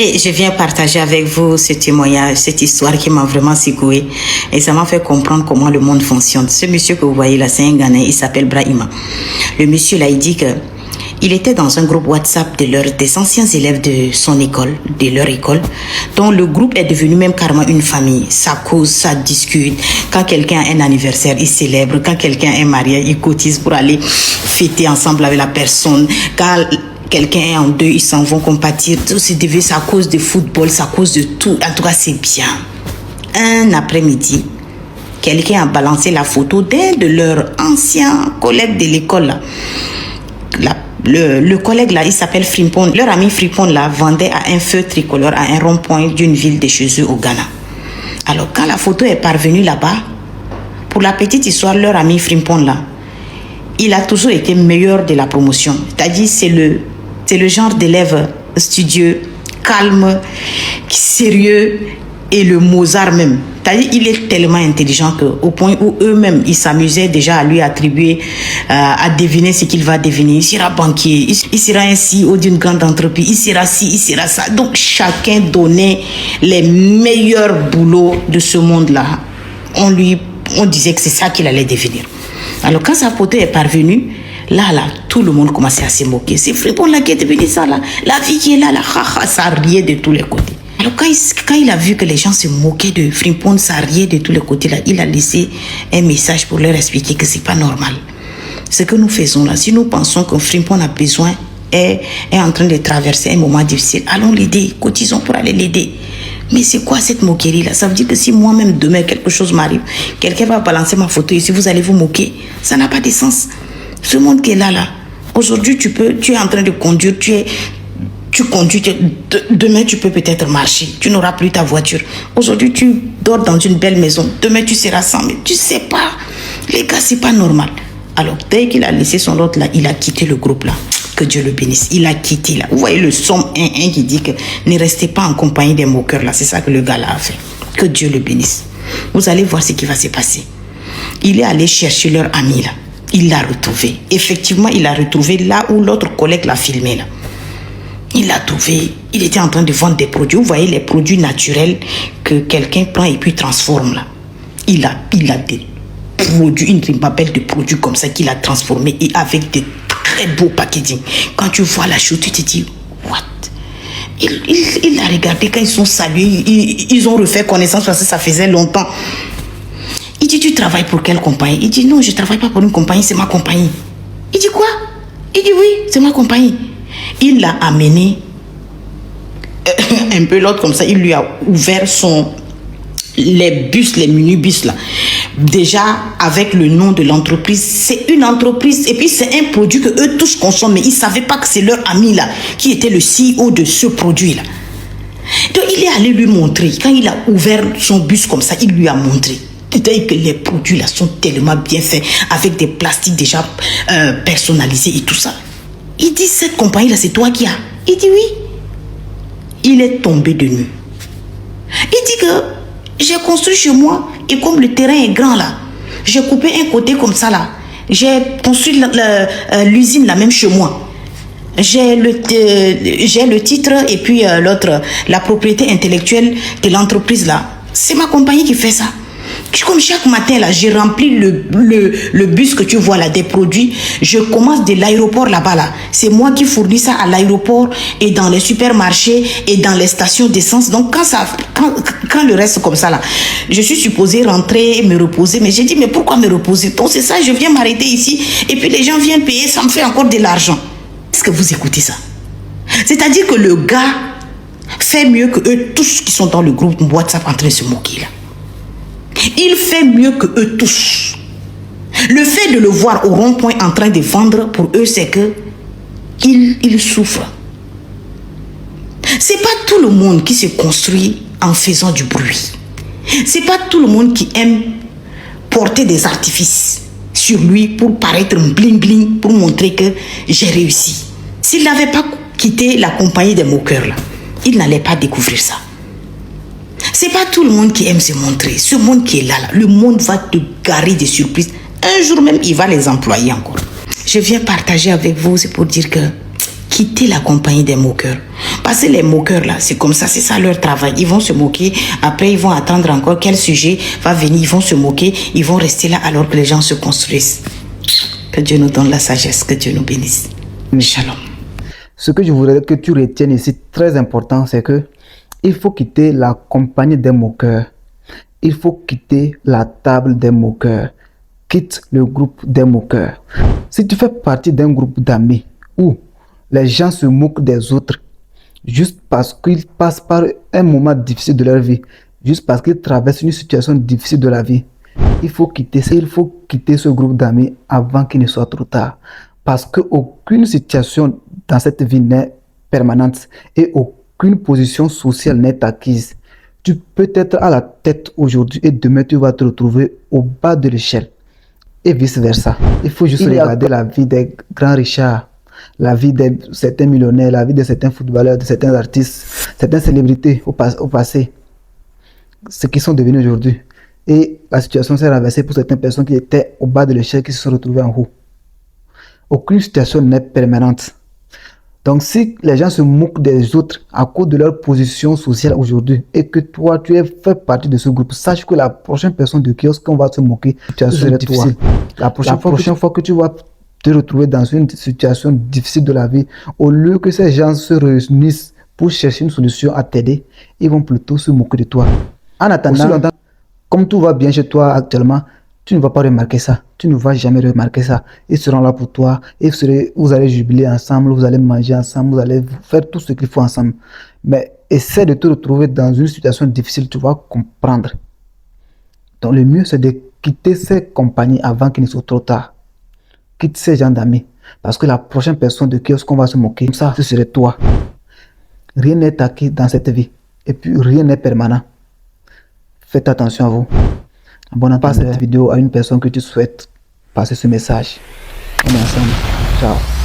Et je viens partager avec vous ce témoignage, cette histoire qui m'a vraiment secouée. Et ça m'a fait comprendre comment le monde fonctionne. Ce monsieur que vous voyez là, c'est un Ghanéen, il s'appelle Brahima. Le monsieur là, il dit que il était dans un groupe WhatsApp des anciens élèves de son école, de leur école, dont le groupe est devenu même carrément une famille. Ça cause, ça discute. Quand quelqu'un a un anniversaire, il célèbre. Quand quelqu'un est marié, il cotise pour aller fêter ensemble avec la personne. Quand quelqu'un est en deuil, ils s'en vont compatir. Tout se devait, ça cause de football, ça cause de tout. En tout cas, c'est bien. Un après-midi, quelqu'un a balancé la photo d'un de leurs anciens collègues de l'école. Le collègue là, il s'appelle Frimpong. Leur ami Frimpong là vendait à un feu tricolore à un rond-point d'une ville de chez eux au Ghana. Alors quand la photo est parvenue là-bas, pour la petite histoire, leur ami Frimpong là, il a toujours été meilleur de la promotion. C'est-à-dire c'est le genre d'élève studieux, calme, sérieux et le Mozart même. C'est-à-dire il est tellement intelligent qu'au point où eux-mêmes, ils s'amusaient déjà à lui attribuer, à deviner ce qu'il va devenir. Il sera banquier, il sera un CEO d'une grande entreprise, il sera ci, il sera ça. Donc chacun donnait les meilleurs boulots de ce monde-là. On disait que c'est ça qu'il allait devenir. Alors quand sa photo est parvenue, là, tout le monde commençait à se moquer. C'est Frimpong là qui est devenu ça là. La vie qui est là, ça riait de tous les côtés. Alors quand il a vu que les gens se moquaient de Frimpong, ça riait de tous les côtés là, il a laissé un message pour leur expliquer que c'est pas normal. Ce que nous faisons là, si nous pensons que Frimpong a besoin, est en train de traverser un moment difficile, allons l'aider, cotisons pour aller l'aider. Mais c'est quoi cette moquerie là? Ça veut dire que si moi-même demain quelque chose m'arrive, quelqu'un va balancer ma photo ici, vous allez vous moquer. Ça n'a pas de sens. Ce monde qui est là, aujourd'hui tu es en train de conduire, tu conduis, demain tu peux peut-être marcher, tu n'auras plus ta voiture. Aujourd'hui tu dors dans une belle maison, demain tu seras sans, mais tu sais pas. Les gars, c'est pas normal. Alors dès qu'il a laissé son autre là, il a quitté le groupe là. Que Dieu le bénisse. Il a quitté là. Vous voyez le somme 1 qui dit que ne restez pas en compagnie des moqueurs là. C'est ça que le gars là a fait. Que Dieu le bénisse. Vous allez voir ce qui va se passer. Il est allé chercher leur ami là. Il l'a retrouvé. Effectivement, il l'a retrouvé là où l'autre collègue l'a filmé là. Il l'a trouvé. Il était en train de vendre des produits. Vous voyez les produits naturels que quelqu'un prend et puis transforme là. Il a des produits, une ribambelle de produits comme ça qu'il a transformé et avec des très beau packaging. Quand tu vois la chose, tu te dis, what? Il a regardé quand ils sont salués, ils ont refait connaissance parce que ça faisait longtemps. Il dit, tu travailles pour quelle compagnie? Il dit, non, je ne travaille pas pour une compagnie, c'est ma compagnie. Il dit, quoi? Il dit, oui, c'est ma compagnie. Il l'a amené un peu l'autre comme ça, il lui a ouvert les minibus là. Déjà avec le nom de l'entreprise, c'est une entreprise et puis c'est un produit que eux tous consomment, mais ils ne savaient pas que c'est leur ami là qui était le CEO de ce produit là. Donc il est allé lui montrer, quand il a ouvert son bus comme ça, il lui a montré. C'est-à-dire que les produits là sont tellement bien faits avec des plastiques déjà personnalisés et tout ça. Il dit, cette compagnie là c'est toi qui as? Il dit oui. Il est tombé de nu. Il dit que j'ai construit chez moi et comme le terrain est grand là, j'ai coupé un côté comme ça là. J'ai construit l'usine là même chez moi. J'ai le titre et puis l'autre, la propriété intellectuelle de l'entreprise là. C'est ma compagnie qui fait ça. Comme chaque matin là, j'ai rempli le bus que tu vois là des produits. Je commence de l'aéroport là-bas là. C'est moi qui fournis ça à l'aéroport et dans les supermarchés et dans les stations d'essence. Donc quand le reste comme ça là, je suis supposée rentrer et me reposer. Mais j'ai dit mais pourquoi me reposer? Donc c'est ça, je viens m'arrêter ici et puis les gens viennent payer, ça me fait encore de l'argent. Est-ce que vous écoutez ça? C'est-à-dire que le gars fait mieux que eux tous qui sont dans le groupe WhatsApp en train de se moquer là. Il fait mieux que eux tous. Le fait de le voir au rond-point en train de vendre, pour eux, c'est que il souffre. C'est pas tout le monde qui se construit en faisant du bruit. C'est pas tout le monde qui aime porter des artifices sur lui pour paraître bling bling, pour montrer que j'ai réussi. S'il n'avait pas quitté la compagnie des moqueurs là, il n'allait pas découvrir ça. C'est pas tout le monde qui aime se montrer. Ce monde qui est là, le monde va te garer des surprises. Un jour même, il va les employer encore. Je viens partager avec vous, c'est pour dire que quitter la compagnie des moqueurs. Parce que les moqueurs, là, c'est comme ça, c'est ça leur travail. Ils vont se moquer, après ils vont attendre encore quel sujet va venir, ils vont se moquer, ils vont rester là alors que les gens se construisent. Que Dieu nous donne la sagesse, que Dieu nous bénisse. Shalom. Ce que je voudrais que tu retiennes ici, très important, c'est que il faut quitter la compagnie des moqueurs. Il faut quitter la table des moqueurs. Quitte le groupe des moqueurs. Si tu fais partie d'un groupe d'amis où les gens se moquent des autres juste parce qu'ils passent par un moment difficile de leur vie, juste parce qu'ils traversent une situation difficile de la vie, il faut quitter ce groupe d'amis avant qu'il ne soit trop tard. Parce qu'aucune situation dans cette vie n'est permanente et aucune position sociale n'est acquise. Tu peux être à la tête aujourd'hui et demain tu vas te retrouver au bas de l'échelle et vice-versa. Il faut juste regarder la vie des grands richards, la vie de certains millionnaires, la vie de certains footballeurs, de certains artistes, certaines célébrités au passé, ce qu'ils sont devenus aujourd'hui. Et la situation s'est renversée pour certaines personnes qui étaient au bas de l'échelle qui se sont retrouvées en haut. Aucune situation n'est permanente. Donc si les gens se moquent des autres à cause de leur position sociale aujourd'hui et que toi tu es fait partie de ce groupe, sache que la prochaine personne de kiosque qu'on va se moquer, ça sera difficile. La prochaine fois que tu vas te retrouver dans une situation difficile de la vie, au lieu que ces gens se réunissent pour chercher une solution à t'aider, ils vont plutôt se moquer de toi. En attendant, comme tout va bien chez toi actuellement, tu ne vas pas remarquer ça. Tu ne vas jamais remarquer ça. Ils seront là pour toi. Vous allez jubiler ensemble, vous allez manger ensemble, vous allez faire tout ce qu'il faut ensemble. Mais essaie de te retrouver dans une situation difficile, tu vas comprendre. Donc le mieux, c'est de quitter ces compagnies avant qu'il ne soit trop tard. Quitte ces gens d'amis. Parce que la prochaine personne de qui est-ce qu'on va se moquer, ça, ce serait toi. Rien n'est acquis dans cette vie. Et puis rien n'est permanent. Faites attention à vous. Abonne-toi à cette vidéo à une personne que tu souhaites passer ce message. On est ensemble. Ciao.